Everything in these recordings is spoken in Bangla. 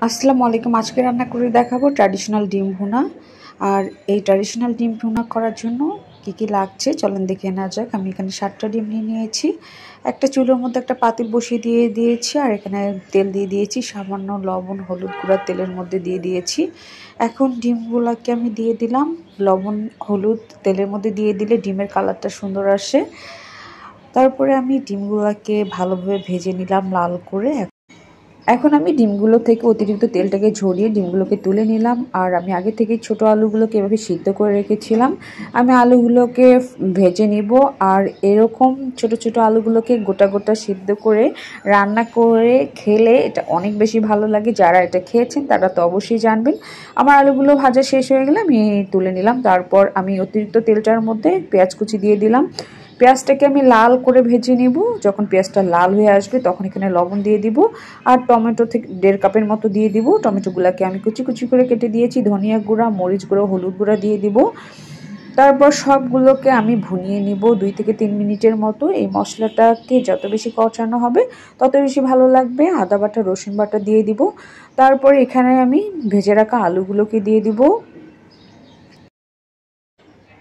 আসসালামু আলাইকুম। আজকে রান্না করে দেখাবো ট্র্যাডিশনাল ডিম ভুনা। আর এই ট্র্যাডিশনাল ডিম ভুনা করার জন্য কি কি লাগছে চলেন দেখে নেওয়া যাক। আমি এখানে 7টা ডিম নিয়ে নিয়েছি। একটা চুলোর মধ্যে একটা পাতিল বসিয়ে দিয়েছি আর এখানে তেল দিয়ে দিয়েছি, সামান্য লবণ হলুদ গুঁড়া তেলের মধ্যে দিয়ে দিয়েছি। এখন ডিমগুলোকে আমি দিয়ে দিলাম। লবণ হলুদ তেলের মধ্যে দিয়ে দিলে ডিমের কালারটা সুন্দর আসে। তারপরে আমি ডিমগুলোকে ভালোভাবে ভেজে নিলাম লাল করে। এখন আমি ডিমগুলো থেকে অতিরিক্ত তেলটাকে ঝরিয়ে ডিমগুলোকে তুলে নিলাম। আর আমি আগে থেকে ছোট আলুগুলোকে এভাবে সিদ্ধ করে রেখেছিলাম। আমি আলুগুলোকে ভেজে নিব। আর এরকম ছোট ছোট আলুগুলোকে গোটা গোটা সিদ্ধ করে রান্না করে খেলে এটা অনেক বেশি ভালো লাগে। যারা এটা খেয়েছেন তারা তো অবশ্যই জানবেন। আমার আলুগুলো ভাজা শেষ হয়ে গেলে আমি তুলে নিলাম। তারপর আমি অতিরিক্ত তেলটার মধ্যে পেঁয়াজ কুচি দিয়ে দিলাম। পেঁয়াজটাকে আমি লাল করে ভেজে নেব। যখন পেঁয়াজটা লাল হয়ে আসবে তখন এখানে লবণ দিয়ে দিব। আর টমেটো থেকে 1.5 কাপের মতো দিয়ে দিব। টমেটোগুলোকে আমি কুচি কুচি করে কেটে দিয়েছি। ধনিয়া গুঁড়া মরিচ গুঁড়ো হলুদ গুঁড়া দিয়ে দিব। তারপর সবগুলোকে আমি ভুনিয়ে নিব 2 থেকে 3 মিনিটের মতো। এই মশলাটাকে যত বেশি কষানো হবে তত বেশি ভালো লাগবে। আদা বাটা রসুন বাটা দিয়ে দিব। তারপর এখানে আমি ভেজে রাখা আলুগুলোকে দিয়ে দিব।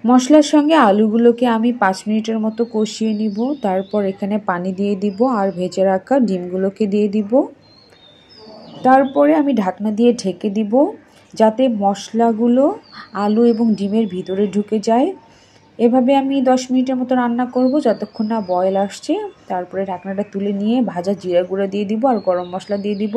মশলার সঙ্গে আলুগুলোকে আমি 5 মিনিটের মতো কষিয়ে নিব। তারপর এখানে পানি দিয়ে দিব আর ভেজে রাখা ডিমগুলোকে দিয়ে দিব। তারপরে আমি ঢাকনা দিয়ে ঢেকে দিব যাতে মশলাগুলো আলু এবং ডিমের ভিতরে ঢুকে যায়। এভাবে আমি 10 মিনিটের মতো রান্না করব যতক্ষণ না বয়েল আসছে। তারপরে ঢাকনাটা তুলে নিয়ে ভাজা জিরা গুঁড়া দিয়ে দিব আর গরম মশলা দিয়ে দিব।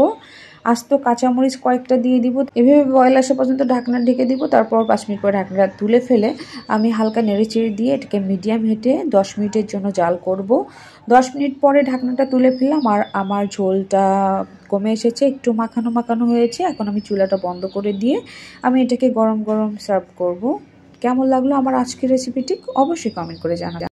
আস্ত কাঁচামরিচ কয়েকটা দিয়ে দিব। এভাবে বয়েল আসা পর্যন্ত ঢাকনা ঢেকে দিব। তারপর 5 মিনিট পর ঢাকনাটা তুলে ফেলে আমি হালকা নেড়েচেড়ে দিয়ে এটাকে মিডিয়াম হিটে 10 মিনিটের জন্য জাল করব। 10 মিনিট পরে ঢাকনাটা তুলে ফেললাম আর আমার ঝোলটা কমে এসেছে, একটু মাখানো মাখানো হয়েছে। এখন আমি চুলাটা বন্ধ করে দিয়ে আমি এটাকে গরম গরম সার্ভ করব। কেমন লাগলো আমার আজকের রেসিপিটি অবশ্যই কমেন্ট করে জানাবেন।